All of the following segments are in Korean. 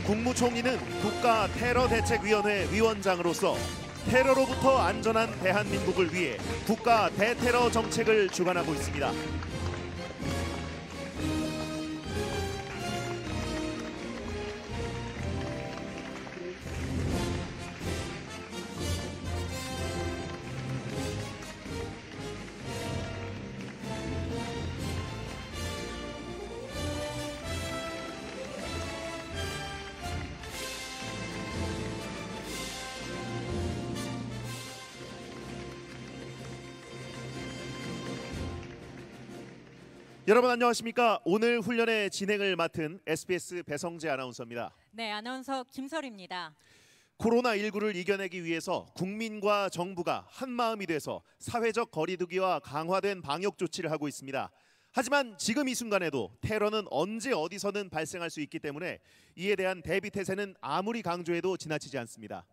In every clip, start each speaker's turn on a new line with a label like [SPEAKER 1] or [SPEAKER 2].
[SPEAKER 1] 국무총리는 국가테러대책위원회 위원장으로서 테러로부터 안전한 대한민국을 위해 국가 대테러 정책을 주관하고 있습니다. 여러분 안녕하십니까? 오늘 훈련의 진행을 맡은 SBS 배성재 아나운서입니다.
[SPEAKER 2] 네, 아나운서 김설입니다.
[SPEAKER 1] 코로나19를 이겨내기 위해서 국민과 정부가 한마음이 돼서 사회적 거리두기와 강화된 방역 조치를 하고 있습니다. 하지만 지금 이 순간에도 테러는 언제 어디서는 발생할 수 있기 때문에 이에 대한 대비 태세는 아무리 강조해도 지나치지 않습니다.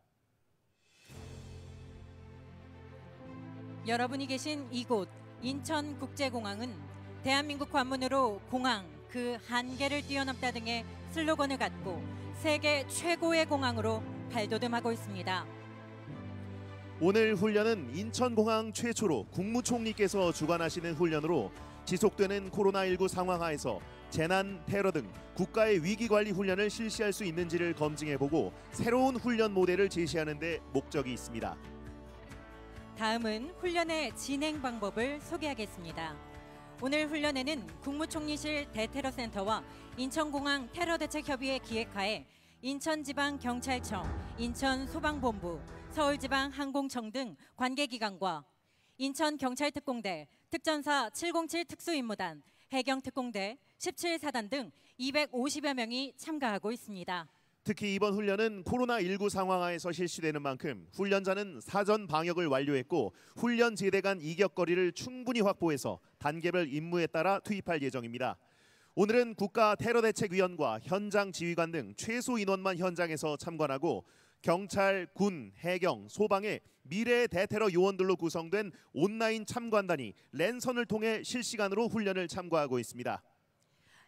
[SPEAKER 2] 여러분이 계신 이곳 인천국제공항은 대한민국 관문으로 공항 그 한계를 뛰어넘다 등의 슬로건을 갖고 세계 최고의 공항으로 발돋움하고 있습니다.
[SPEAKER 1] 오늘 훈련은 인천공항 최초로 국무총리께서 주관하시는 훈련으로 지속되는 코로나19 상황하에서 재난, 테러 등 국가의 위기관리 훈련을 실시할 수 있는지를 검증해보고 새로운 훈련 모델을 제시하는 데 목적이 있습니다.
[SPEAKER 2] 다음은 훈련의 진행 방법을 소개하겠습니다. 오늘 훈련에는 국무총리실 대테러센터와 인천공항 테러대책협의회 기획하에 인천지방경찰청, 인천소방본부, 서울지방항공청 등 관계기관과 인천경찰특공대, 특전사 707 특수임무단, 해경특공대 17사단 등 250여 명이 참가하고 있습니다.
[SPEAKER 1] 특히 이번 훈련은 코로나19 상황하에서 실시되는 만큼 훈련자는 사전 방역을 완료했고 훈련 제대 간 이격거리를 충분히 확보해서 단계별 임무에 따라 투입할 예정입니다. 오늘은 국가테러대책위원과 현장 지휘관 등 최소 인원만 현장에서 참관하고 경찰, 군, 해경, 소방의 미래의 대테러 요원들로 구성된 온라인 참관단이 랜선을 통해 실시간으로 훈련을 참가하고 있습니다.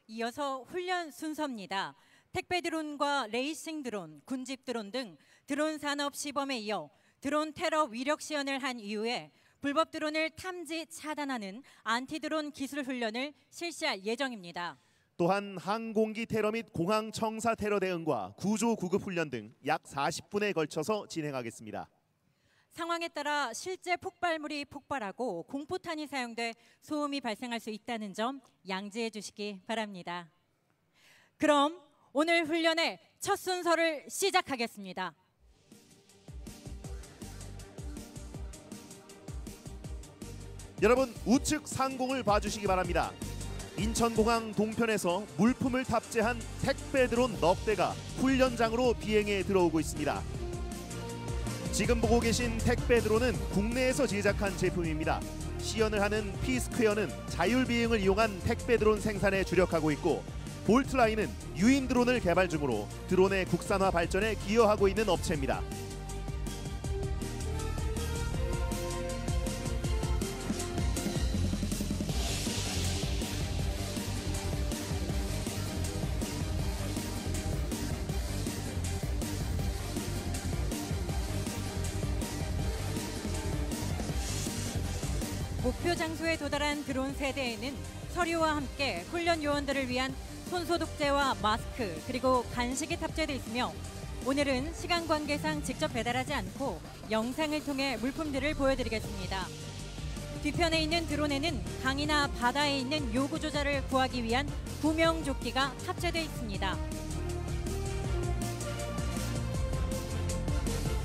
[SPEAKER 2] 이어서 훈련 순서입니다. 택배 드론과 레이싱 드론, 군집 드론 등 드론 산업 시범에 이어 드론 테러 위력 시연을 한 이후에 불법 드론을 탐지 차단하는 안티 드론 기술 훈련을 실시할 예정입니다.
[SPEAKER 1] 또한 항공기 테러 및 공항 청사 테러 대응과 구조 구급 훈련 등 약 40분에 걸쳐서 진행하겠습니다.
[SPEAKER 2] 상황에 따라 실제 폭발물이 폭발하고 공포탄이 사용돼 소음이 발생할 수 있다는 점 양지해 주시기 바랍니다. 그럼 오늘 훈련의 첫 순서를 시작하겠습니다.
[SPEAKER 1] 여러분 우측 상공을 봐주시기 바랍니다. 인천공항 동편에서 물품을 탑재한 택배 드론 넉 대가 훈련장으로 비행에 들어오고 있습니다. 지금 보고 계신 택배 드론은 국내에서 제작한 제품입니다. 시연을 하는 P스퀘어는 자율비행을 이용한 택배 드론 생산에 주력하고 있고 볼트라인은 유인 드론을 개발 중으로 드론의 국산화 발전에 기여하고 있는 업체입니다.
[SPEAKER 2] 목표 장소에 도달한 드론 세대에는 서류와 함께 훈련 요원들을 위한 손소독제와 마스크 그리고 간식이 탑재돼 있으며 오늘은 시간 관계상 직접 배달하지 않고 영상을 통해 물품들을 보여드리겠습니다. 뒤편에 있는 드론에는 강이나 바다에 있는 요구조자를 구하기 위한 구명조끼가 탑재돼 있습니다.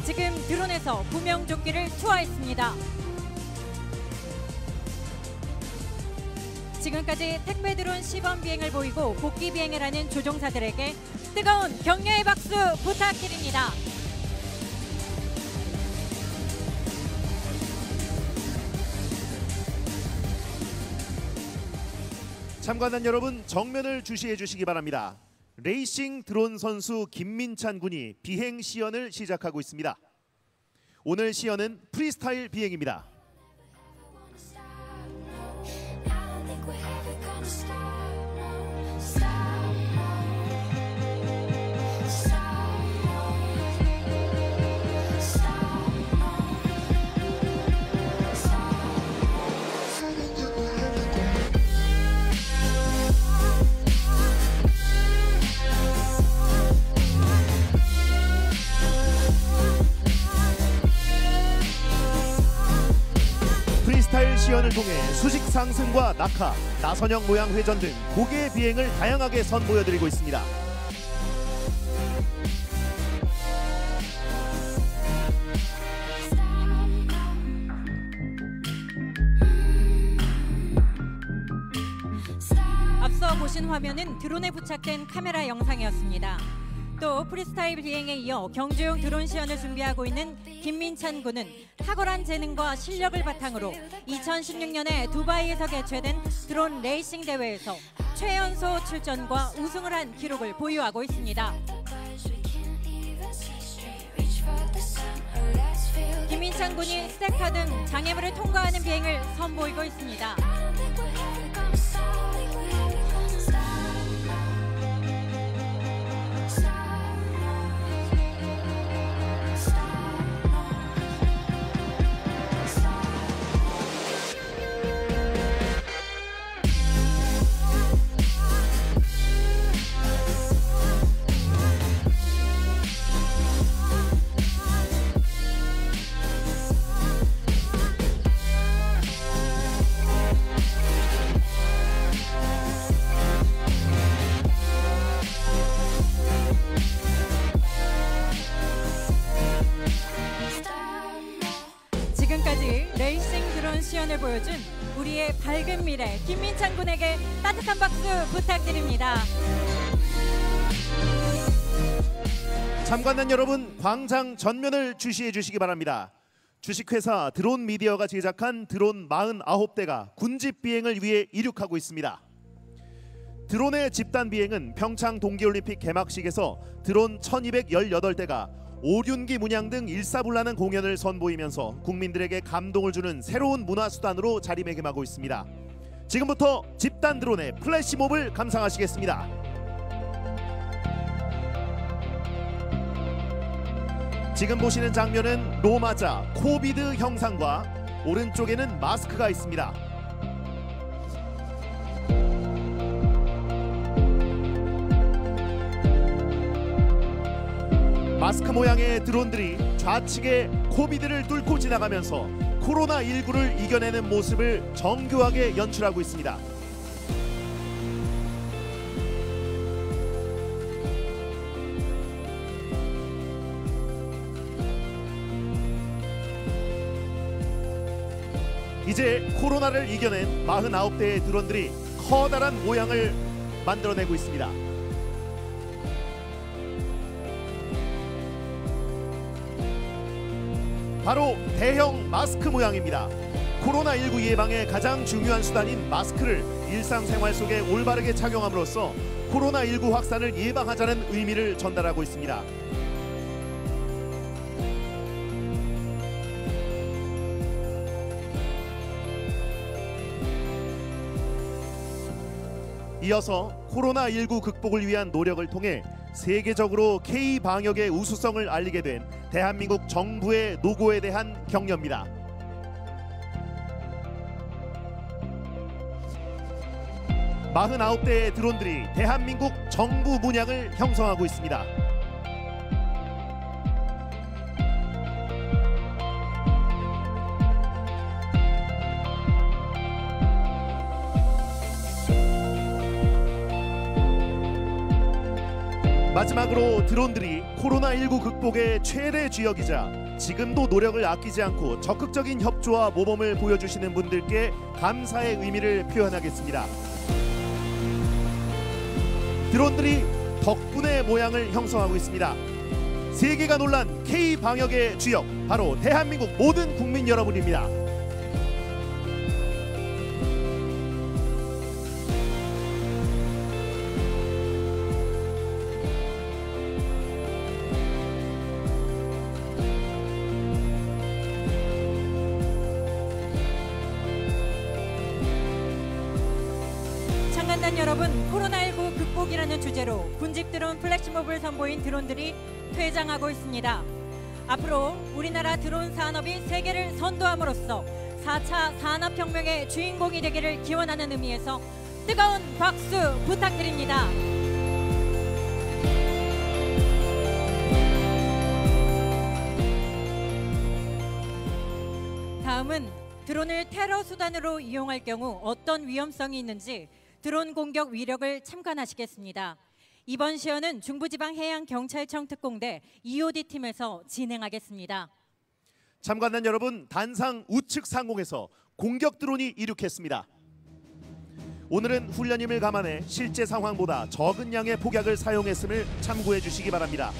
[SPEAKER 2] 지금 드론에서 구명조끼를 투하했습니다. 지금까지 택배 드론 시범 비행을 보이고 복귀 비행을 하는 조종사들에게 뜨거운 격려의 박수 부탁드립니다.
[SPEAKER 1] 참관단 여러분 정면을 주시해 주시기 바랍니다. 레이싱 드론 선수 김민찬 군이 비행 시연을 시작하고 있습니다. 오늘 시연은 프리스타일 비행입니다.
[SPEAKER 3] Stop.
[SPEAKER 1] 드론을 통해 수직 상승과 낙하, 나선형 모양 회전 등 고개 비행을 다양하게 선보여드리고 있습니다.
[SPEAKER 2] 앞서 보신 화면은 드론에 부착된 카메라 영상이었습니다. 또 프리스타일 비행에 이어 경주용 드론 시연을 준비하고 있는 김민찬 군은 탁월한 재능과 실력을 바탕으로 2016년에 두바이에서 개최된 드론 레이싱 대회에서 최연소 출전과 우승을 한 기록을 보유하고 있습니다. 김민찬 군이 스테카 등 장애물을 통과하는 비행을 선보이고 있습니다. 지금까지 레이싱 드론 시연을 보여준 우리의 밝은 미래 김민찬 군에게 따뜻한 박수 부탁드립니다.
[SPEAKER 1] 참관단 여러분, 광장 전면을 주시해 주시기 바랍니다. 주식회사 드론 미디어가 제작한 드론 49대가 군집 비행을 위해 이륙하고 있습니다. 드론의 집단 비행은 평창 동계올림픽 개막식에서 드론 1218대가 오륜기 문양 등 일사불란한 공연을 선보이면서 국민들에게 감동을 주는 새로운 문화수단으로 자리매김하고 있습니다. 지금부터 집단 드론의 플래시몹을 감상하시겠습니다. 지금 보시는 장면은 로마자 코비드 형상과 오른쪽에는 마스크가 있습니다. 마스크 모양의 드론들이 좌측에 코비드를 뚫고 지나가면서 코로나19를 이겨내는 모습을 정교하게 연출하고 있습니다. 이제 코로나를 이겨낸 49대의 드론들이 커다란 모양을 만들어내고 있습니다. 바로 대형 마스크 모양입니다. 코로나19 예방의 가장 중요한 수단인 마스크를 일상생활 속에 올바르게 착용함으로써 코로나19 확산을 예방하자는 의미를 전달하고 있습니다. 이어서 코로나19 극복을 위한 노력을 통해 세계적으로 K-방역의 우수성을 알리게 된 대한민국 정부의 노고에 대한 격려입니다. (49대의) 드론들이 대한민국 정부 문양을 형성하고 있습니다. 마지막으로 드론들이 코로나19 극복의 최대 주역이자 지금도 노력을 아끼지 않고 적극적인 협조와 모범을 보여주시는 분들께 감사의 의미를 표현하겠습니다. 드론들이 덕분의 모양을 형성하고 있습니다. 세계가 놀란 K-방역의 주역, 바로 대한민국 모든 국민 여러분입니다.
[SPEAKER 2] 참관단 여러분, 코로나19 극복이라는 주제로 군집 드론 플래시몹을 선보인 드론들이 퇴장하고 있습니다. 앞으로 우리나라 드론 산업이 세계를 선도함으로써 4차 산업혁명의 주인공이 되기를 기원하는 의미에서 뜨거운 박수 부탁드립니다. 다음은 드론을 테러 수단으로 이용할 경우 어떤 위험성이 있는지 드론 공격 위력을 참관하시겠습니다. 이번 시연은 중부지방해양경찰청 특공대 EOD팀에서 진행하겠습니다.
[SPEAKER 1] 참관단 여러분, 단상 우측 상공에서 공격 드론이 이륙했습니다. 오늘은 훈련임을 감안해 실제 상황보다 적은 양의 폭약을 사용했음을 참고해 주시기 바랍니다.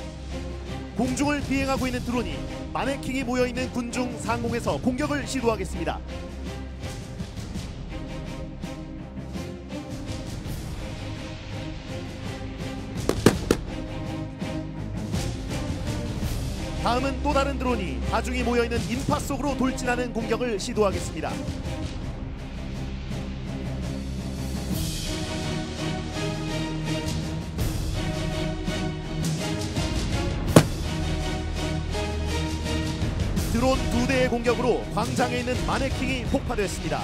[SPEAKER 1] 공중을 비행하고 있는 드론이 마네킹이 모여있는 군중 상공에서 공격을 시도하겠습니다. 다음은 또 다른 드론이 다중이 모여있는 인파 속으로 돌진하는 공격을 시도하겠습니다. 드론 2대의 공격으로 광장에 있는 마네킹이 폭파됐습니다.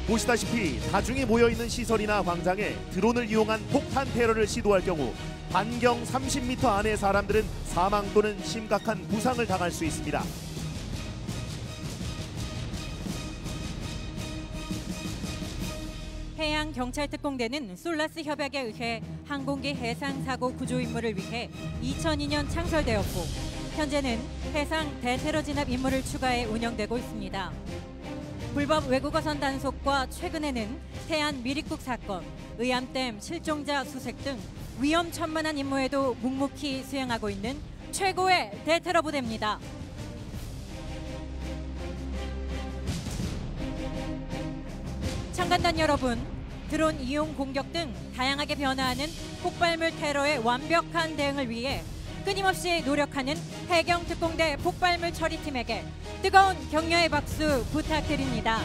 [SPEAKER 1] 보시다시피 다중이 모여있는 시설이나 광장에 드론을 이용한 폭탄 테러를 시도할 경우 반경 30m 안의 사람들은 사망 또는 심각한 부상을 당할 수 있습니다.
[SPEAKER 2] 해양경찰특공대는 솔라스 협약에 의해 항공기 해상사고 구조 임무를 위해 2002년 창설되었고 현재는 해상 대테러 진압 임무를 추가해 운영되고 있습니다. 불법 외국어선 단속과 최근에는 태안 미립국 사건, 의암댐 실종자 수색 등 위험천만한 임무에도 묵묵히 수행하고 있는 최고의 대테러 부대입니다. 참관단 여러분, 드론 이용 공격 등 다양하게 변화하는 폭발물 테러의 완벽한 대응을 위해 끊임없이 노력하는 해경특공대 폭발물 처리팀에게 뜨거운 격려의 박수 부탁드립니다.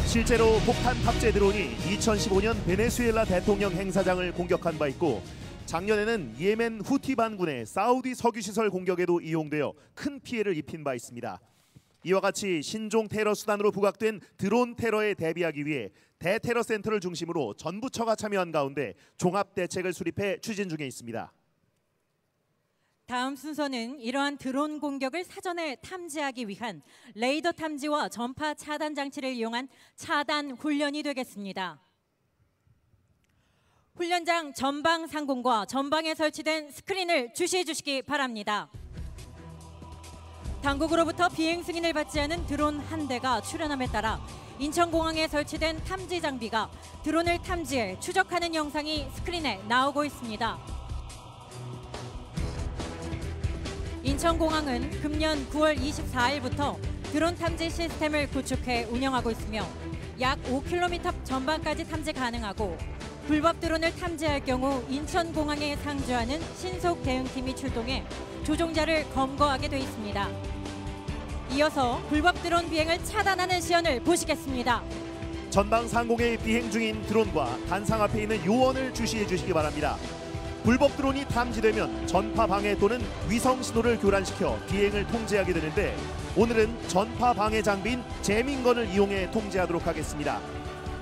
[SPEAKER 1] 실제로 폭탄 탑재 드론이 2015년 베네수엘라 대통령 행사장을 공격한 바 있고 작년에는 예멘 후티 반군의 사우디 석유시설 공격에도 이용되어 큰 피해를 입힌 바 있습니다. 이와 같이 신종 테러 수단으로 부각된 드론 테러에 대비하기 위해 대테러 센터를 중심으로 전부처가 참여한 가운데 종합 대책을 수립해 추진 중에 있습니다.
[SPEAKER 2] 다음 순서는 이러한 드론 공격을 사전에 탐지하기 위한 레이더 탐지와 전파 차단 장치를 이용한 차단 훈련이 되겠습니다. 훈련장 전방 상공과 전방에 설치된 스크린을 주시해 주시기 바랍니다. 당국으로부터 비행 승인을 받지 않은 드론 한 대가 출현함에 따라 인천공항에 설치된 탐지 장비가 드론을 탐지해 추적하는 영상이 스크린에 나오고 있습니다. 인천공항은 금년 9월 24일부터 드론 탐지 시스템을 구축해 운영하고 있으며 약 5km 전방까지 탐지 가능하고 불법 드론을 탐지할 경우 인천공항에 상주하는 신속 대응팀이 출동해 조종자를 검거하게 돼 있습니다. 이어서 불법 드론 비행을 차단하는 시연을 보시겠습니다.
[SPEAKER 1] 전방 상공에 비행 중인 드론과 단상 앞에 있는 요원을 주시해 주시기 바랍니다. 불법 드론이 탐지되면 전파 방해 또는 위성 신호를 교란시켜 비행을 통제하게 되는데 오늘은 전파 방해 장비인 재민건을 이용해 통제하도록 하겠습니다.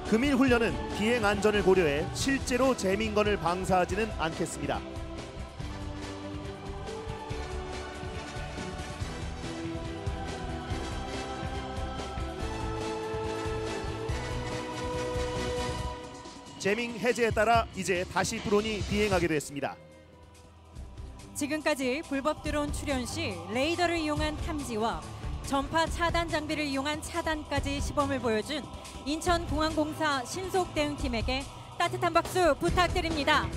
[SPEAKER 1] 금일 훈련은 비행 안전을 고려해 실제로 재민건을 방사하지는 않겠습니다. 재밍 해제에 따라 이제 다시 드론이 비행하게 됐습니다.
[SPEAKER 2] 지금까지 불법 드론 출현 시 레이더를 이용한 탐지와 전파 차단 장비를 이용한 차단까지 시범을 보여준 인천공항공사 신속대응팀에게 따뜻한 박수 부탁드립니다.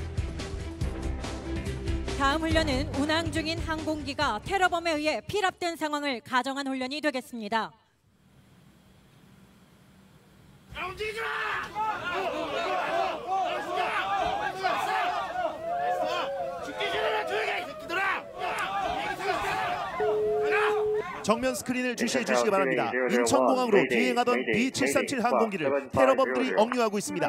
[SPEAKER 2] 다음 훈련은 운항 중인 항공기가 테러범에 의해 피랍된 상황을 가정한 훈련이 되겠습니다.
[SPEAKER 3] 움직이지 마!
[SPEAKER 1] 정면 스크린을 주시해 주시기 바랍니다. 인천공항으로 비행하던 B737 항공기를 테러범들이 억류하고 있습니다.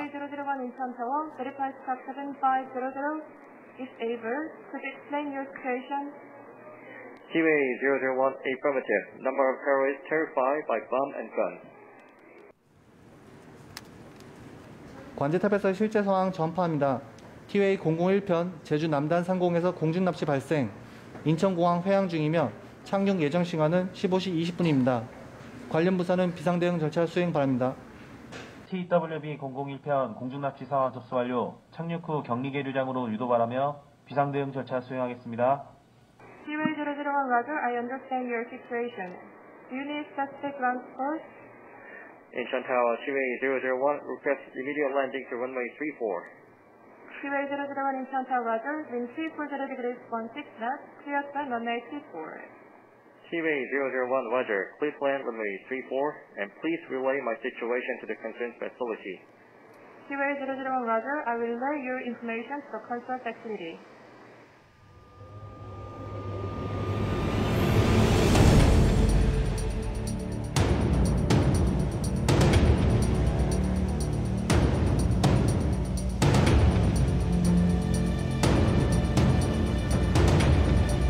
[SPEAKER 4] T-Way 001 affirmative. Number of terrorists terrified by bomb and guns.
[SPEAKER 5] 관제탑에서 실제 상황 전파합니다. T-Way 001편 제주 남단 상공에서 공중 납치 발생. 인천공항 회항 중이며 착륙 예정 시간은 15시 20분입니다. 관련 부서는 비상대응 절차 수행 바랍니다.
[SPEAKER 6] TWB 001편 공중납치 상황 접수 완료. 착륙 후 격리 계류장으로 유도 바라며 비상대응 절차 수행하겠습니다.
[SPEAKER 7] Seaway 001 Roger, I understand your situation. Do you need specific ground support?
[SPEAKER 4] Incheon Tower, Seaway 001, request immediate landing to runway 34.
[SPEAKER 7] Seaway 001 Incheon Tower Roger, wind 340 degrees 16 knots, clear span runway 34.
[SPEAKER 4] Seaway 001, Roger, please land runway 34 and please relay my situation to the concerned facility.
[SPEAKER 7] Seaway 001 Roger, I will relay your information to the concerned facility.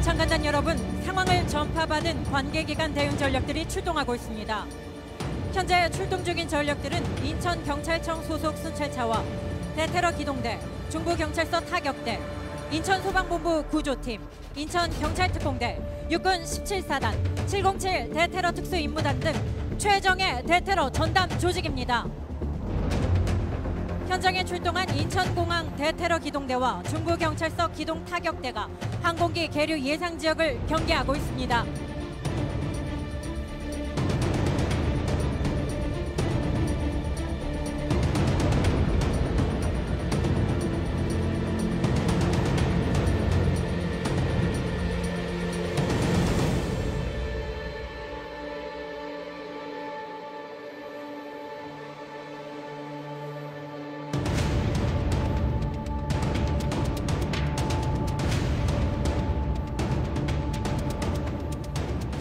[SPEAKER 2] 참관단 여러분, 상황을 전파받은 관계기관 대응 전력들이 출동하고 있습니다. 현재 출동 중인 전력들은 인천경찰청 소속 순찰차와 대테러 기동대, 중부경찰서 타격대, 인천소방본부 구조팀, 인천경찰특공대, 육군 17사단, 707 대테러 특수임무단 등 최정예 대테러 전담 조직입니다. 현장에 출동한 인천공항 대테러 기동대와 중부경찰서 기동타격대가 항공기 계류 예상 지역을 경계하고 있습니다.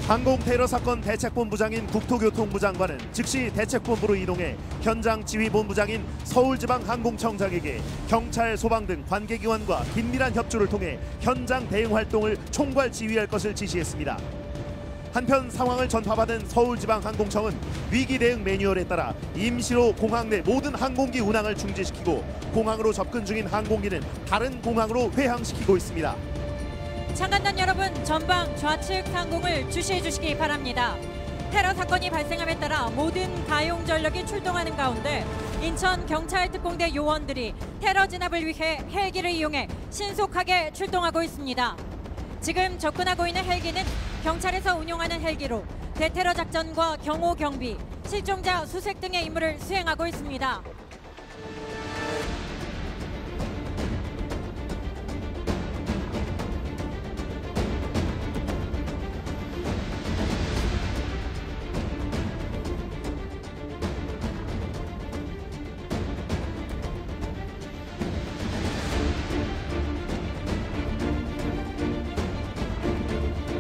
[SPEAKER 1] 항공 테러 사건 대책본부장인 국토교통부 장관은 즉시 대책본부로 이동해 현장 지휘본부장인 서울지방항공청장에게 경찰, 소방 등 관계기관과 긴밀한 협조를 통해 현장 대응 활동을 총괄 지휘할 것을 지시했습니다. 한편 상황을 전파받은 서울지방항공청은 위기 대응 매뉴얼에 따라 임시로 공항 내 모든 항공기 운항을 중지시키고 공항으로 접근 중인 항공기는 다른 공항으로 회항시키고 있습니다.
[SPEAKER 2] 참관단 여러분, 전방 좌측 상공을 주시해 주시기 바랍니다. 테러 사건이 발생함에 따라 모든 가용 전력이 출동하는 가운데 인천경찰특공대 요원들이 테러 진압을 위해 헬기를 이용해 신속하게 출동하고 있습니다. 지금 접근하고 있는 헬기는 경찰에서 운용하는 헬기로 대테러 작전과 경호 경비, 실종자 수색 등의 임무를 수행하고 있습니다.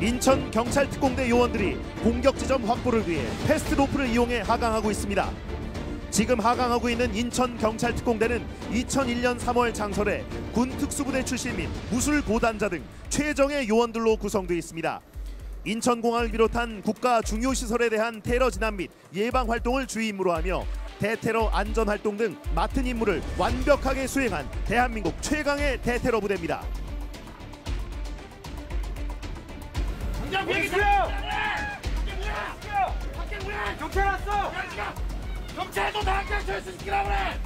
[SPEAKER 1] 인천경찰특공대 요원들이 공격 지점 확보를 위해 패스트로프를 이용해 하강하고 있습니다. 지금 하강하고 있는 인천경찰특공대는 2001년 3월 창설해 군 특수부대 출신 및 무술 고단자 등 최정예 요원들로 구성되어 있습니다. 인천공항을 비롯한 국가 중요 시설에 대한 테러 진압 및 예방 활동을 주 임무로 하며 대테러 안전 활동 등 맡은 임무를 완벽하게 수행한 대한민국 최강의 대테러 부대입니다.
[SPEAKER 3] 당장 비행기 경찰 왔어! 경찰도 나한테 절수시키라 그래!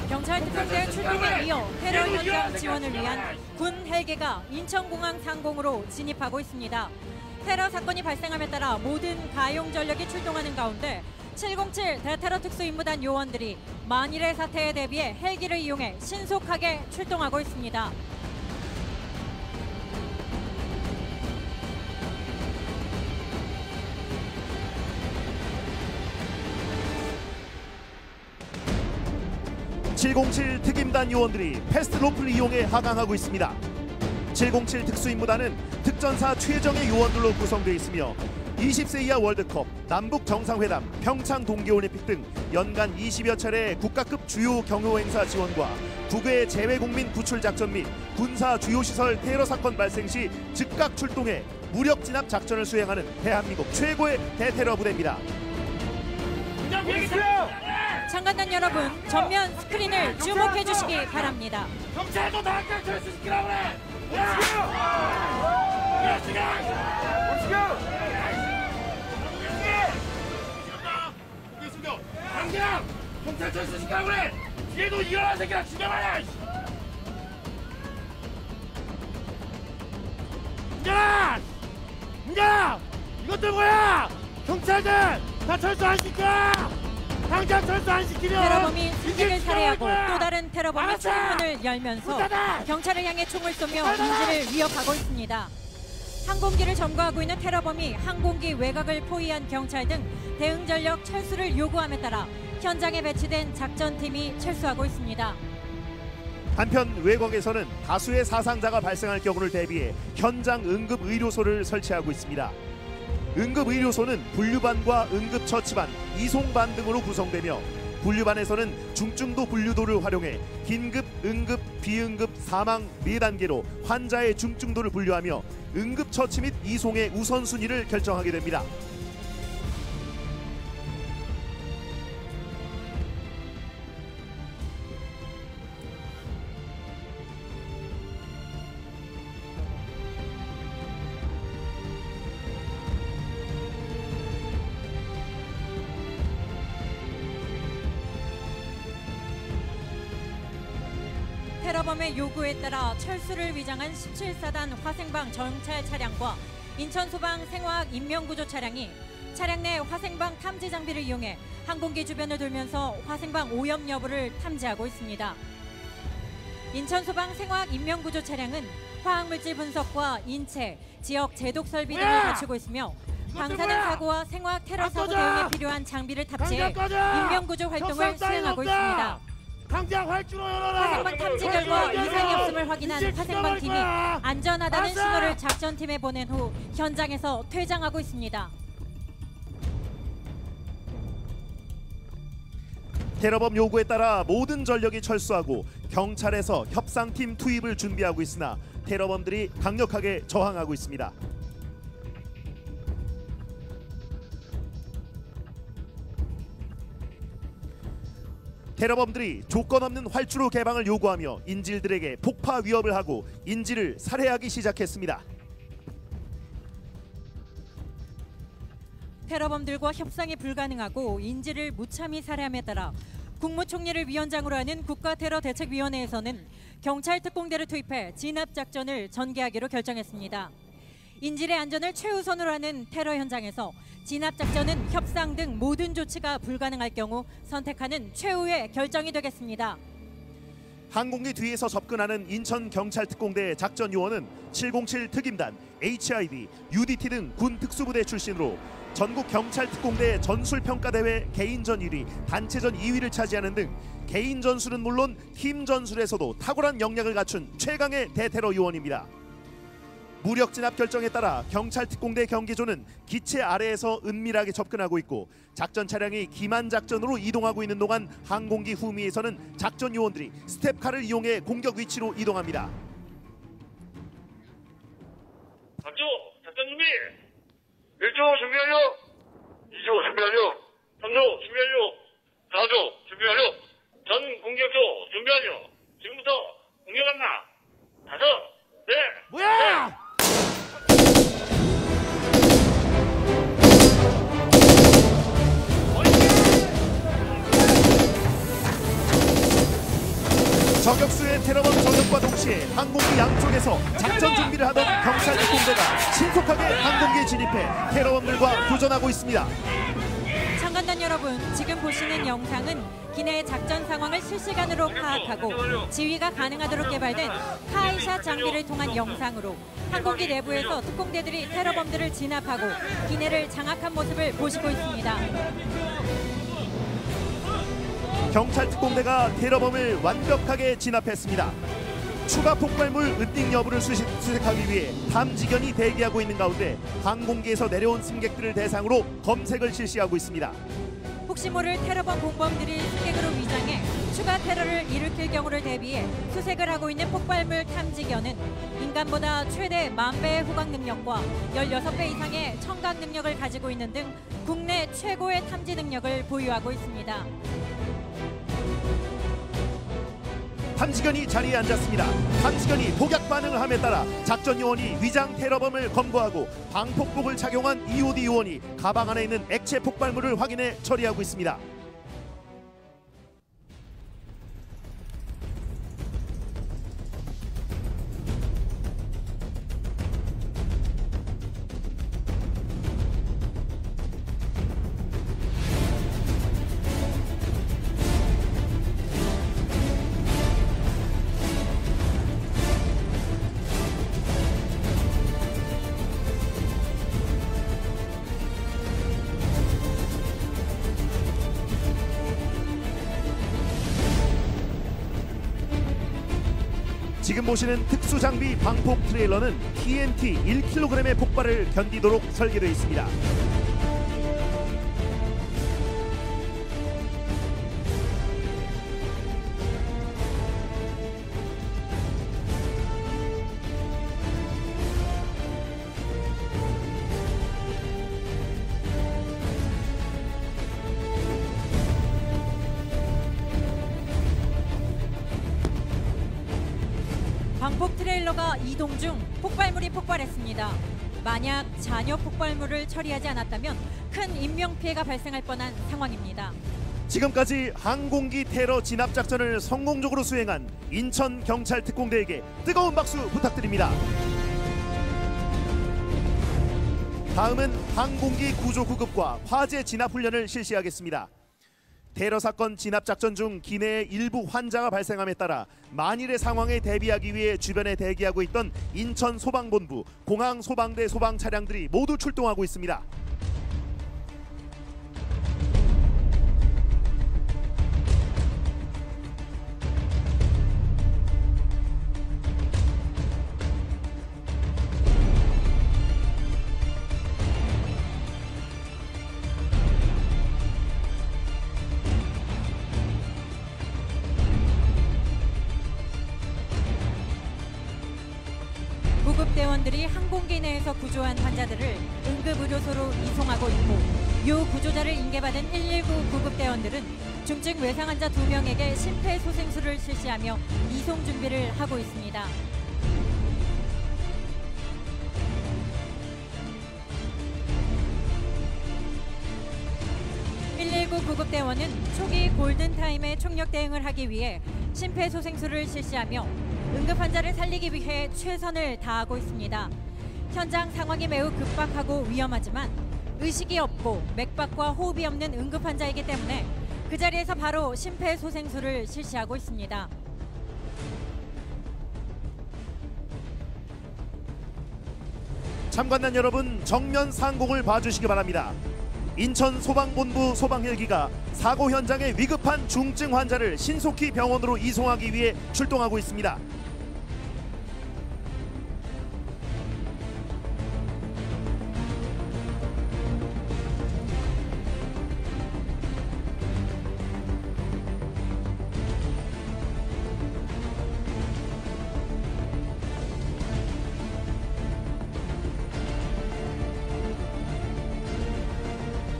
[SPEAKER 2] 경찰특공대 출동에 이어 테러 현장 지원을 위한 군 헬기가 인천공항 상공으로 진입하고 있습니다. 테러 사건이 발생함에 따라 모든 가용 전력이 출동하는 가운데 707 대테러 특수임무단 요원들이 만일의 사태에 대비해 헬기를 이용해 신속하게 출동하고 있습니다.
[SPEAKER 1] (707) 특임단 요원들이 패스트로프를 이용해 하강하고 있습니다. 707 특수임무단은 특전사 최정예 요원들로 구성되어 있으며 20세 이하 월드컵, 남북 정상회담, 평창 동계올림픽 등 연간 20여 차례 국가급 주요 경호 행사 지원과 국외 재외국민 구출 작전 및 군사 주요 시설 테러 사건 발생 시 즉각 출동해 무력 진압 작전을 수행하는 대한민국 최고의 대테러 부대입니다.
[SPEAKER 2] 장관단 여러분, 전면 스크린을 주목해 주시기 바랍니다.
[SPEAKER 3] 경찰도 당장 철수시키라고 그래! 당장 경찰 철수시키라고 그래! 뒤에도 일어난 새끼랑 죽여봐야! 문제라! 문제라! 이것들 뭐야! 경찰들 다 철수 안 시켜! 당장 철수 안 시키면
[SPEAKER 2] 테러범이 승객을 살해하고
[SPEAKER 3] 거야!
[SPEAKER 2] 또 다른 테러범이
[SPEAKER 3] 알았어!
[SPEAKER 2] 출입문을 열면서
[SPEAKER 3] 문 닫아!
[SPEAKER 2] 경찰을 향해 총을 쏘며
[SPEAKER 3] 문 닫아!
[SPEAKER 2] 인질을 위협하고 있습니다. 항공기를 점거하고 있는 테러범이 항공기 외곽을 포위한 경찰 등 대응 전력 철수를 요구함에 따라 현장에 배치된 작전팀이 철수하고 있습니다.
[SPEAKER 1] 한편 외곽에서는 다수의 사상자가 발생할 경우를 대비해 현장 응급의료소를 설치하고 있습니다. 응급의료소는 분류반과 응급처치반, 이송반 등으로 구성되며 분류반에서는 중증도 분류도를 활용해 긴급, 응급, 비응급, 사망 4단계로 환자의 중증도를 분류하며 응급처치 및 이송의 우선순위를 결정하게 됩니다.
[SPEAKER 2] 테러범의 요구에 따라 철수를 위장한 17사단 화생방 정찰 차량과 인천소방 생화학 인명구조 차량이 차량 내 화생방 탐지 장비를 이용해 항공기 주변을 돌면서 화생방 오염 여부를 탐지하고 있습니다. 인천소방 생화학 인명구조 차량은 화학물질 분석과 인체, 지역 제독 설비 등을 갖추고 있으며 방사능 사고와 생화학 테러 사고 대응에 필요한 장비를 탑재해 인명구조 활동을 수행하고 있습니다.
[SPEAKER 3] 당장 활주로 열어라!
[SPEAKER 2] 화생방 탐지 결과 이상이 없음을 확인한 화생방 팀이 안전하다는 신호를 작전팀에 보낸 후 현장에서 퇴장하고 있습니다.
[SPEAKER 1] 테러범 요구에 따라 모든 전력이 철수하고 경찰에서 협상팀 투입을 준비하고 있으나 테러범들이 강력하게 저항하고 있습니다. 테러범들이 조건 없는 활주로 개방을 요구하며 인질들에게 폭파 위협을 하고 인질을 살해하기 시작했습니다.
[SPEAKER 2] 테러범들과 협상이 불가능하고 인질을 무참히 살해함에 따라 국무총리를 위원장으로 하는 국가테러대책위원회에서는 경찰 특공대를 투입해 진압작전을 전개하기로 결정했습니다. 인질의 안전을 최우선으로 하는 테러 현장에서 진압작전은 협상 등 모든 조치가 불가능할 경우 선택하는 최후의 결정이 되겠습니다.
[SPEAKER 1] 항공기 뒤에서 접근하는 인천경찰특공대 작전요원은 707 특임단, HID, UDT 등 군 특수부대 출신으로 전국 경찰특공대 전술평가대회 개인전 1위, 단체전 2위를 차지하는 등 개인 전술은 물론 팀 전술에서도 탁월한 역량을 갖춘 최강의 대테러 요원입니다. 무력 진압 결정에 따라 경찰특공대 경계조는 기체 아래에서 은밀하게 접근하고 있고 작전 차량이 기만 작전으로 이동하고 있는 동안 항공기 후미에서는 작전 요원들이 스텝카를 이용해 공격 위치로 이동합니다.
[SPEAKER 3] 박조 작전 준비! 1조 준비 완료! 2조 준비 완료! 3조 준비 완료! 4조 준비 완료! 전 공격조 준비 완료! 지금부터 공격한다! 5, 넷! 뭐야!
[SPEAKER 1] 저격수의 테러범 저격과 동시에 항공기 양쪽에서 작전 준비를 하던 경찰특공대가 신속하게 항공기에 진입해 테러범들과 교전하고 있습니다.
[SPEAKER 2] 장관단 여러분, 지금 보시는 영상은 기내의 작전 상황을 실시간으로 파악하고 지휘가 가능하도록 개발된 카이샷 장비를 통한 영상으로 항공기 내부에서 특공대들이 테러범들을 진압하고 기내를 장악한 모습을 보시고 있습니다.
[SPEAKER 1] 경찰특공대가 테러범을 완벽하게 진압했습니다. 추가 폭발물 은닉 여부를 수색하기 위해 탐지견이 대기하고 있는 가운데 항공기에서 내려온 승객들을 대상으로 검색을 실시하고 있습니다.
[SPEAKER 2] 혹시 모를 테러범 공범들이 승객으로 위장해 추가 테러를 일으킬 경우를 대비해 수색을 하고 있는 폭발물 탐지견은 인간보다 최대 10,000배의 후각 능력과 16배 이상의 청각 능력을 가지고 있는 등 국내 최고의 탐지 능력을 보유하고 있습니다.
[SPEAKER 1] 함지견이 자리에 앉았습니다. 함지견이 복약 반응을 함에 따라 작전 요원이 위장 테러범을 검거하고 방폭복을 착용한 EOD 요원이 가방 안에 있는 액체 폭발물을 확인해 처리하고 있습니다. 지금 보시는 특수장비 방폭 트레일러는 TNT 1kg의 폭발을 견디도록 설계되어 있습니다.
[SPEAKER 2] 방폭 트레일러가 이동 중 폭발물이 폭발했습니다. 만약 잔여 폭발물을 처리하지 않았다면 큰 인명피해가 발생할 뻔한 상황입니다.
[SPEAKER 1] 지금까지 항공기 테러 진압 작전을 성공적으로 수행한 인천 경찰 특공대에게 뜨거운 박수 부탁드립니다. 다음은 항공기 구조 구급과 화재 진압 훈련을 실시하겠습니다. 테러 사건 진압 작전 중 기내에 일부 환자가 발생함에 따라 만일의 상황에 대비하기 위해 주변에 대기하고 있던 인천 소방본부, 공항 소방대 소방 차량들이 모두 출동하고 있습니다.
[SPEAKER 2] 구급대원들이 항공기 내에서 구조한 환자들을 응급의료소로 이송하고 있고, 요 구조자를 인계받은 119 구급대원들은 중증 외상 환자 2명에게 심폐소생술을 실시하며 이송 준비를 하고 있습니다. 구급대원은 초기 골든타임에 총력 대응을 하기 위해 심폐소생술을 실시하며 응급 환자를 살리기 위해 최선을 다하고 있습니다. 현장 상황이 매우 급박하고 위험하지만 의식이 없고 맥박과 호흡이 없는 응급 환자이기 때문에 그 자리에서 바로 심폐소생술을 실시하고 있습니다.
[SPEAKER 1] 참관단 여러분, 정면 상공을 봐주시기 바랍니다. 인천 소방본부 소방헬기가 사고 현장의 위급한 중증 환자를 신속히 병원으로 이송하기 위해 출동하고 있습니다.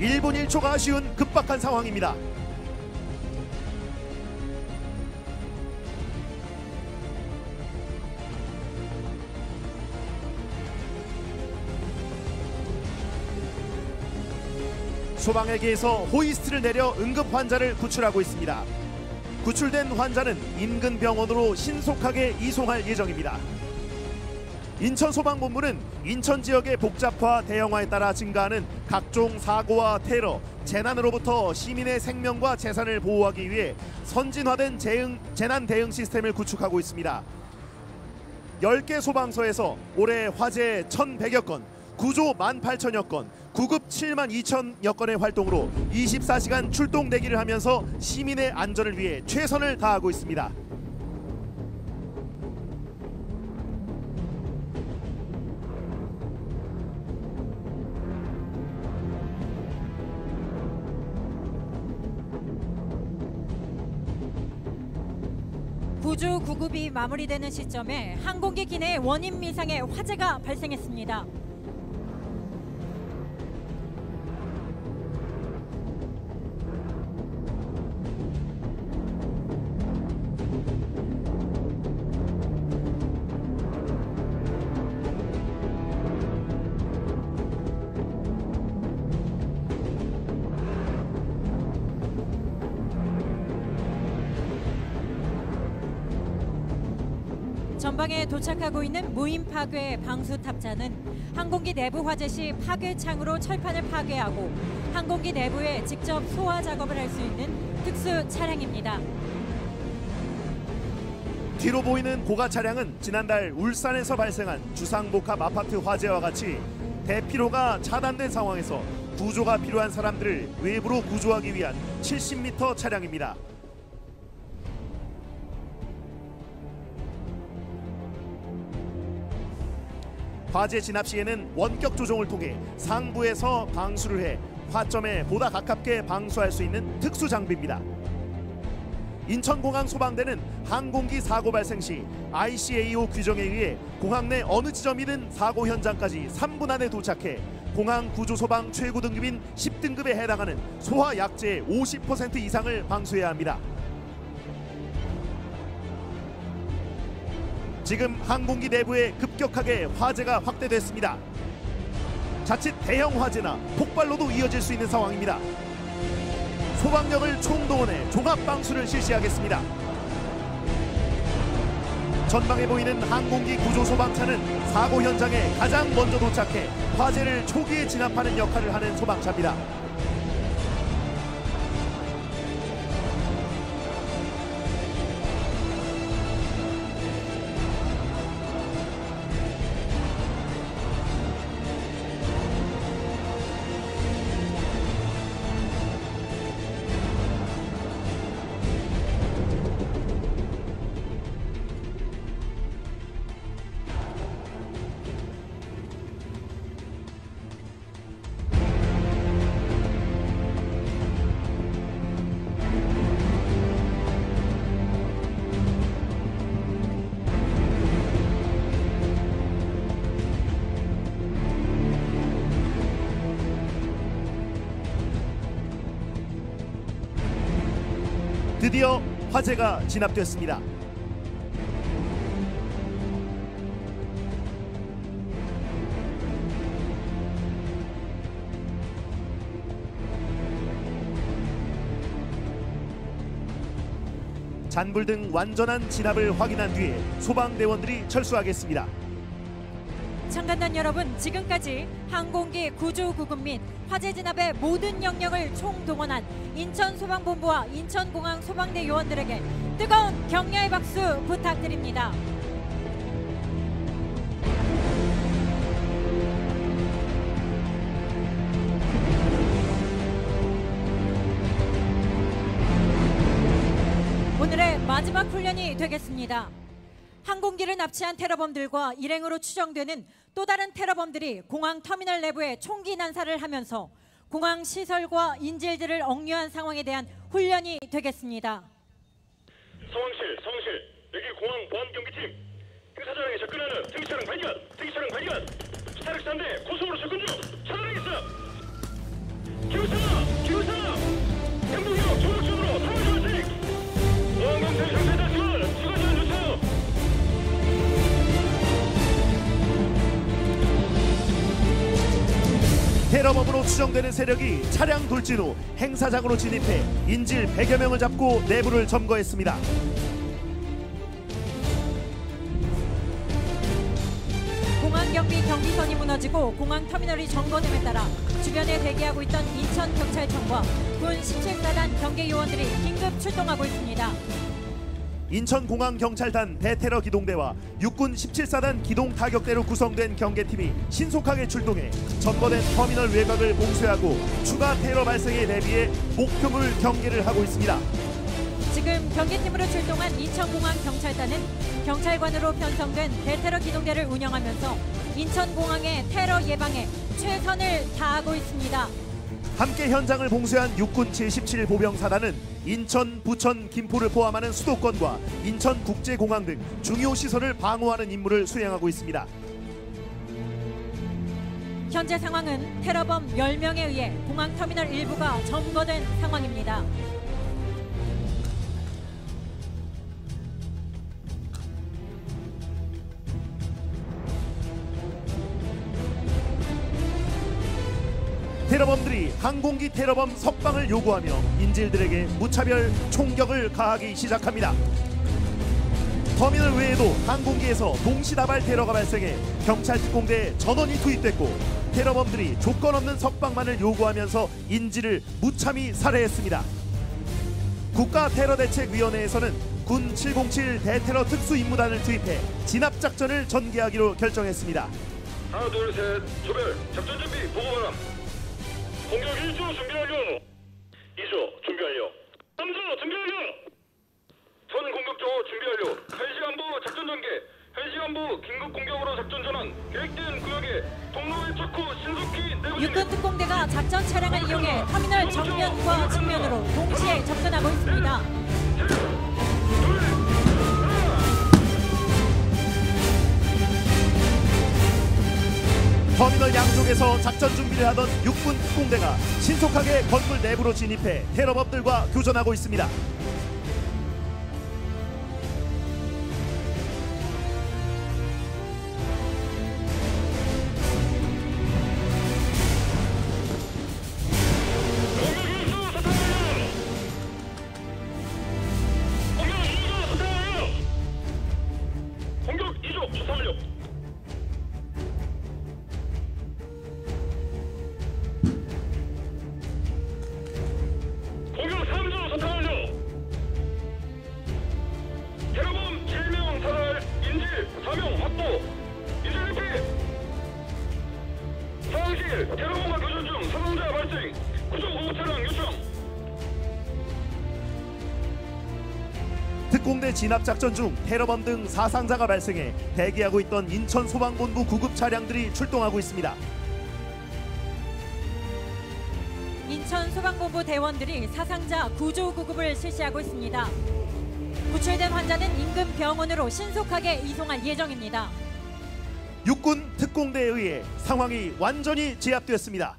[SPEAKER 1] 일 분 1초가 아쉬운 급박한 상황입니다. 소방헬기에서 호이스트를 내려 응급 환자를 구출하고 있습니다. 구출된 환자는 인근 병원으로 신속하게 이송할 예정입니다. 인천소방본부는 인천 지역의 복잡화 대형화에 따라 증가하는 각종 사고와 테러, 재난으로부터 시민의 생명과 재산을 보호하기 위해 선진화된 재난 대응 시스템을 구축하고 있습니다. 10개 소방서에서 올해 화재 1,100여 건, 구조 18,000여 건, 구급 72,000여 건의 활동으로 24시간 출동 대기를 하면서 시민의 안전을 위해 최선을 다하고 있습니다.
[SPEAKER 2] 구조 구급이 마무리되는 시점에 항공기 기내에 원인 미상의 화재가 발생했습니다. 전방에 도착하고 있는 무인 파괴 방수 탑자는 항공기 내부 화재 시 파괴창으로 철판을 파괴하고 항공기 내부에 직접 소화 작업을 할 수 있는 특수 차량입니다.
[SPEAKER 1] 뒤로 보이는 고가 차량은 지난달 울산에서 발생한 주상복합 아파트 화재와 같이 대피로가 차단된 상황에서 구조가 필요한 사람들을 외부로 구조하기 위한 70m 차량입니다. 화재 진압 시에는 원격 조종을 통해 상부에서 방수를 해 화점에 보다 가깝게 방수할 수 있는 특수 장비입니다. 인천공항 소방대는 항공기 사고 발생 시 ICAO 규정에 의해 공항 내 어느 지점이든 사고 현장까지 3분 안에 도착해 공항 구조소방 최고 등급인 10등급에 해당하는 소화 약재의 50% 이상을 방수해야 합니다. 지금 항공기 내부에 급격하게 화재가 확대됐습니다. 자칫 대형 화재나 폭발로도 이어질 수 있는 상황입니다. 소방력을 총동원해 종합방수를 실시하겠습니다. 전방에 보이는 항공기 구조소방차는 사고 현장에 가장 먼저 도착해 화재를 초기에 진압하는 역할을 하는 소방차입니다. 드디어 화재가 진압됐습니다. 잔불 등 완전한 진압을 확인한 뒤에 소방대원들이 철수하겠습니다.
[SPEAKER 2] 참관단 여러분, 지금까지 항공기 구조구급 및 화재 진압의 모든 영역을 총동원한 인천소방본부와 인천공항 소방대 요원들에게 뜨거운 격려의 박수 부탁드립니다. 오늘의 마지막 훈련이 되겠습니다. 항공기를 납치한 테러범들과 일행으로 추정되는 또 다른 테러범들이 공항 터미널 내부에 총기 난사를 하면서 공항 시설과 인질들을 억류한 상황에 대한 훈련이 되겠습니다.
[SPEAKER 3] 상황실, 여기 공항 보안경비팀. 행사장에 접근하는 특이차량 발견. 스타렉스 한 대 고속으로 접근 중. 차단하겠어. 기우사. 행동력 조력적으로 상황 조직. 보안검사 상태다 추가 지원 요청.
[SPEAKER 1] 테러범으로 추정되는 세력이 차량 돌진 후 행사장으로 진입해 인질 100여 명을 잡고 내부를 점거했습니다.
[SPEAKER 2] 공항 경비 경비선이 무너지고 공항 터미널이 점거됨에 따라 주변에 대기하고 있던 인천경찰청과 군 17사단 경계요원들이 긴급 출동하고 있습니다.
[SPEAKER 1] 인천공항경찰단 대테러 기동대와 육군 17사단 기동타격대로 구성된 경계팀이 신속하게 출동해 점거된 터미널 외곽을 봉쇄하고 추가 테러 발생에 대비해 목표물 경계를 하고 있습니다.
[SPEAKER 2] 지금 경계팀으로 출동한 인천공항경찰단은 경찰관으로 편성된 대테러 기동대를 운영하면서 인천공항의 테러 예방에 최선을 다하고 있습니다.
[SPEAKER 1] 함께 현장을 봉쇄한 육군 제17 보병사단은 인천, 부천, 김포를 포함하는 수도권과 인천국제공항 등 중요 시설을 방어하는 임무를 수행하고 있습니다.
[SPEAKER 2] 현재 상황은 테러범 10명에 의해 공항 터미널 일부가 점거된 상황입니다.
[SPEAKER 1] 테러범들이 항공기 테러범 석방을 요구하며 인질들에게 무차별 총격을 가하기 시작합니다. 터미널 외에도 항공기에서 동시다발 테러가 발생해 경찰 특공대에 전원이 투입됐고 테러범들이 조건 없는 석방만을 요구하면서 인지를 무참히 살해했습니다. 국가테러대책위원회에서는 군 707 대테러 특수임무단을 투입해 진압작전을 전개하기로 결정했습니다.
[SPEAKER 3] 하나 둘 셋 조별 작전 준비 보고 바람. 공격 1조 준비 완료. 2조 준비 완료. 3조 준비 완료. 전 공격조 준비 완료. 1시간부 작전 전개. 1시간부 긴급 공격으로 작전 전환. 계획된 구역에 통로를 찾고 신속히 내부진입.
[SPEAKER 2] 육군 특공대가 작전 차량을 이용해 터미널 정면과 측면으로 동시에 접근하고 있습니다.
[SPEAKER 1] 터미널 양쪽에서 작전 준비를 하던 육군 특공대가 신속하게 건물 내부로 진입해 테러범들과 교전하고 있습니다.
[SPEAKER 3] 공격 2조 수사 완료. 공격 3조 수사 완료. 테러범 7명 사살, 인질 4명 확보. 인질 리피. 상황실 테러범과 교전 중 사상자 발생. 구조 구급 차량 요청.
[SPEAKER 1] 특공대 진압작전 중 테러범 등 사상자가 발생해 대기하고 있던 인천소방본부 구급 차량들이 출동하고 있습니다.
[SPEAKER 2] 인천소방본부 대원들이 사상자 구조 구급을 실시하고 있습니다. 구출된 환자는 인근 병원으로 신속하게 이송할 예정입니다.
[SPEAKER 1] 육군 특공대에 의해 상황이 완전히 제압되었습니다.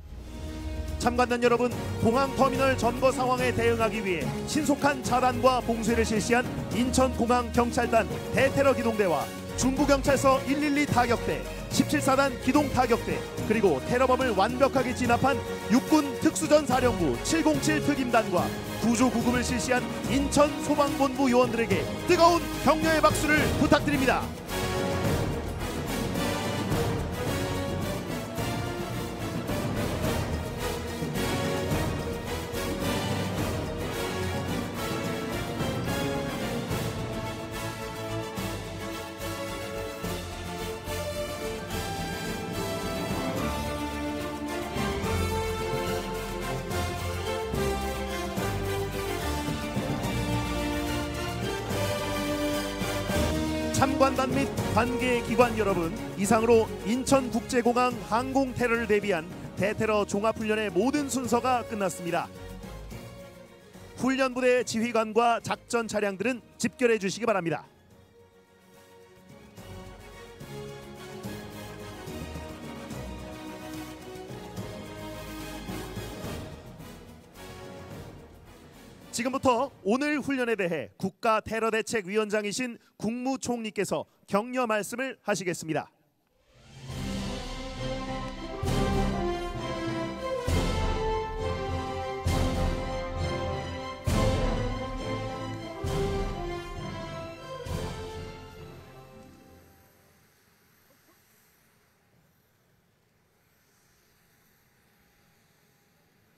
[SPEAKER 1] 참관단 여러분, 공항터미널 점거 상황에 대응하기 위해 신속한 차단과 봉쇄를 실시한 인천공항경찰단 대테러 기동대와 중부경찰서 112 타격대, 17사단 기동타격대, 그리고 테러범을 완벽하게 진압한 육군 특수전사령부 707 특임단과 구조구급을 실시한 인천소방본부 요원들에게 뜨거운 격려의 박수를 부탁드립니다. 참관단 및 관계기관 여러분, 이상으로 인천국제공항 항공 테러를 대비한 대테러 종합훈련의 모든 순서가 끝났습니다. 훈련부대 지휘관과 작전 차량들은 집결해 주시기 바랍니다. 지금부터 오늘 훈련에 대해 국가테러대책위원장이신 국무총리께서 격려 말씀을 하시겠습니다.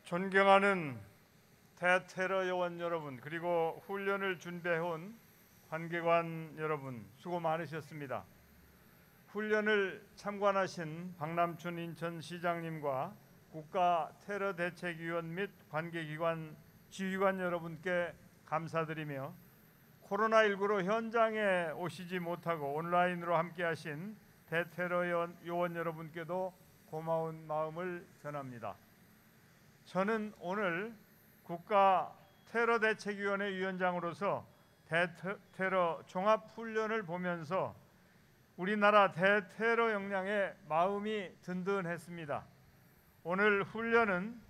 [SPEAKER 8] 존경하는 대테러 요원 여러분, 그리고 훈련을 준비해온 관계관 여러분, 수고 많으셨습니다. 훈련을 참관하신 박남춘 인천시장님과 국가테러대책위원 및 관계기관 지휘관 여러분께 감사드리며, 코로나19로 현장에 오시지 못하고 온라인으로 함께하신 대테러 요원 여러분께도 고마운 마음을 전합니다. 저는 오늘 국가테러대책위원회 위원장으로서 대테러 종합훈련을 보면서 우리나라 대테러 역량에 마음이 든든했습니다. 오늘 훈련은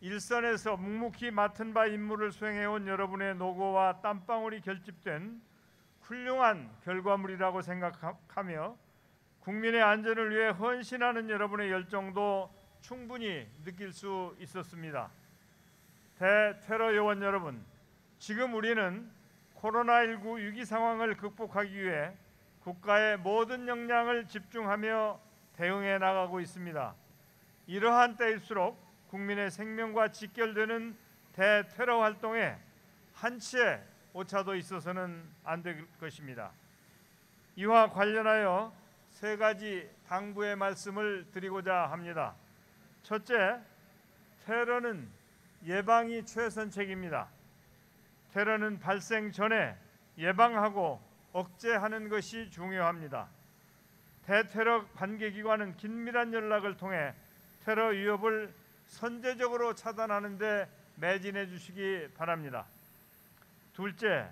[SPEAKER 8] 일선에서 묵묵히 맡은 바 임무를 수행해온 여러분의 노고와 땀방울이 결집된 훌륭한 결과물이라고 생각하며 국민의 안전을 위해 헌신하는 여러분의 열정도 충분히 느낄 수 있었습니다. 대테러 요원 여러분, 지금 우리는 코로나19 위기 상황을 극복하기 위해 국가의 모든 역량을 집중하며 대응해 나가고 있습니다. 이러한 때일수록 국민의 생명과 직결되는 대테러 활동에 한치의 오차도 있어서는 안 될 것입니다. 이와 관련하여 세 가지 당부의 말씀을 드리고자 합니다. 첫째, 테러는 예방이 최선책입니다. 테러는 발생 전에 예방하고 억제하는 것이 중요합니다. 대테러 관계기관은 긴밀한 연락을 통해 테러 위협을 선제적으로 차단하는 데 매진해 주시기 바랍니다. 둘째,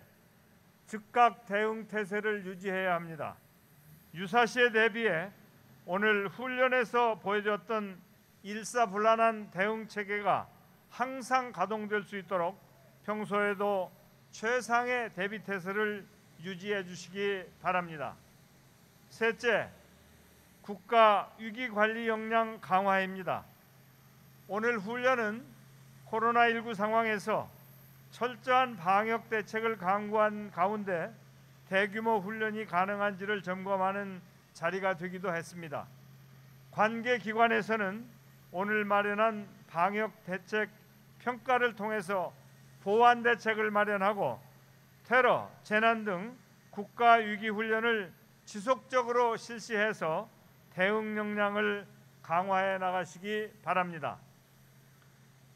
[SPEAKER 8] 즉각 대응 태세를 유지해야 합니다. 유사시에 대비해 오늘 훈련에서 보여줬던 일사불란한 대응 체계가 항상 가동될 수 있도록 평소에도 최상의 대비 태세를 유지해 주시기 바랍니다. 셋째, 국가 위기관리 역량 강화입니다. 오늘 훈련은 코로나19 상황에서 철저한 방역 대책을 강구한 가운데 대규모 훈련이 가능한지를 점검하는 자리가 되기도 했습니다. 관계 기관에서는 오늘 마련한 방역 대책 평가를 통해서 보완 대책을 마련하고 테러, 재난 등 국가 위기 훈련을 지속적으로 실시해서 대응 역량을 강화해 나가시기 바랍니다.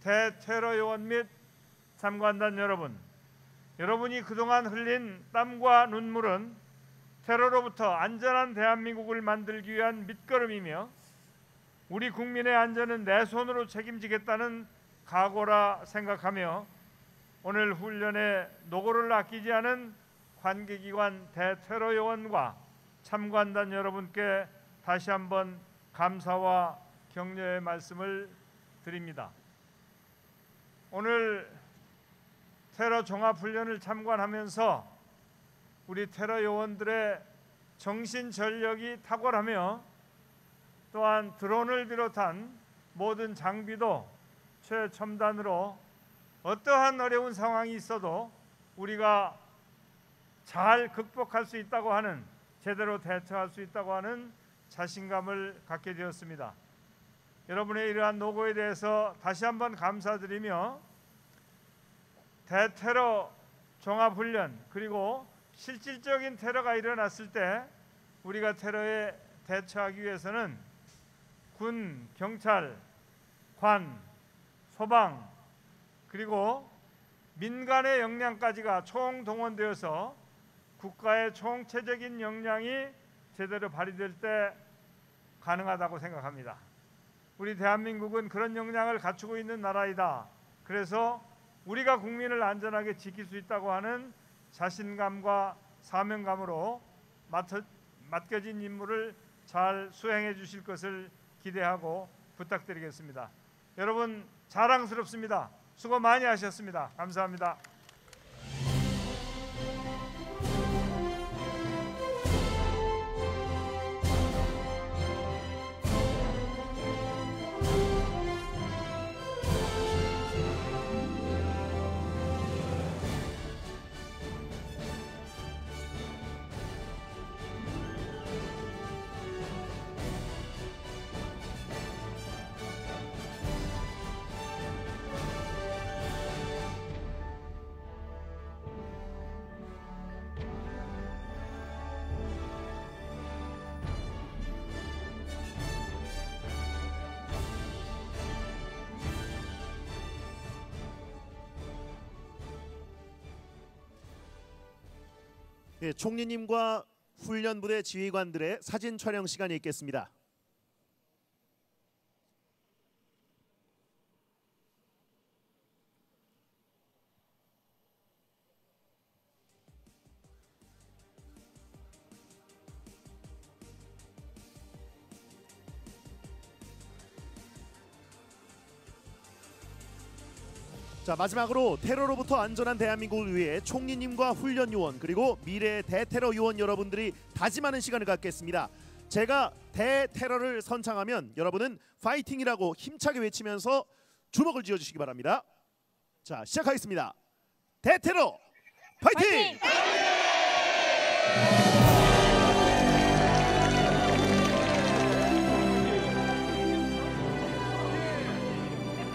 [SPEAKER 8] 대테러 요원 및 참관단 여러분, 여러분이 그동안 흘린 땀과 눈물은 테러로부터 안전한 대한민국을 만들기 위한 밑거름이며 우리 국민의 안전은 내 손으로 책임지겠다는 각오라 생각하며 오늘 훈련에 노고를 아끼지 않은 관계기관 대테러 요원과 참관단 여러분께 다시 한번 감사와 격려의 말씀을 드립니다. 오늘 테러 종합훈련을 참관하면서 우리 테러 요원들의 정신 전력이 탁월하며 또한 드론을 비롯한 모든 장비도 최첨단으로 어떠한 어려운 상황이 있어도 우리가 잘 극복할 수 있다고 하는, 제대로 대처할 수 있다고 하는 자신감을 갖게 되었습니다. 여러분의 이러한 노고에 대해서 다시 한번 감사드리며 대테러 종합훈련 그리고 실질적인 테러가 일어났을 때 우리가 테러에 대처하기 위해서는 군, 경찰, 관, 소방 그리고 민간의 역량까지가 총동원되어서 국가의 총체적인 역량이 제대로 발휘될 때 가능하다고 생각합니다. 우리 대한민국은 그런 역량을 갖추고 있는 나라이다. 그래서 우리가 국민을 안전하게 지킬 수 있다고 하는 자신감과 사명감으로 맡겨진 임무를 잘 수행해 주실 것을 기대하고 부탁드리겠습니다. 여러분 자랑스럽습니다. 수고 많이 하셨습니다. 감사합니다.
[SPEAKER 1] 예, 총리님과 훈련부대 지휘관들의 사진 촬영 시간이 있겠습니다. 자, 마지막으로 테러로부터 안전한 대한민국을 위해 총리님과 훈련 요원 그리고 미래의 대테러 요원 여러분들이 다짐하는 시간을 갖겠습니다. 제가 대테러를 선창하면 여러분은 파이팅이라고 힘차게 외치면서 주먹을 쥐어주시기 바랍니다. 자, 시작하겠습니다. 대테러 파이팅!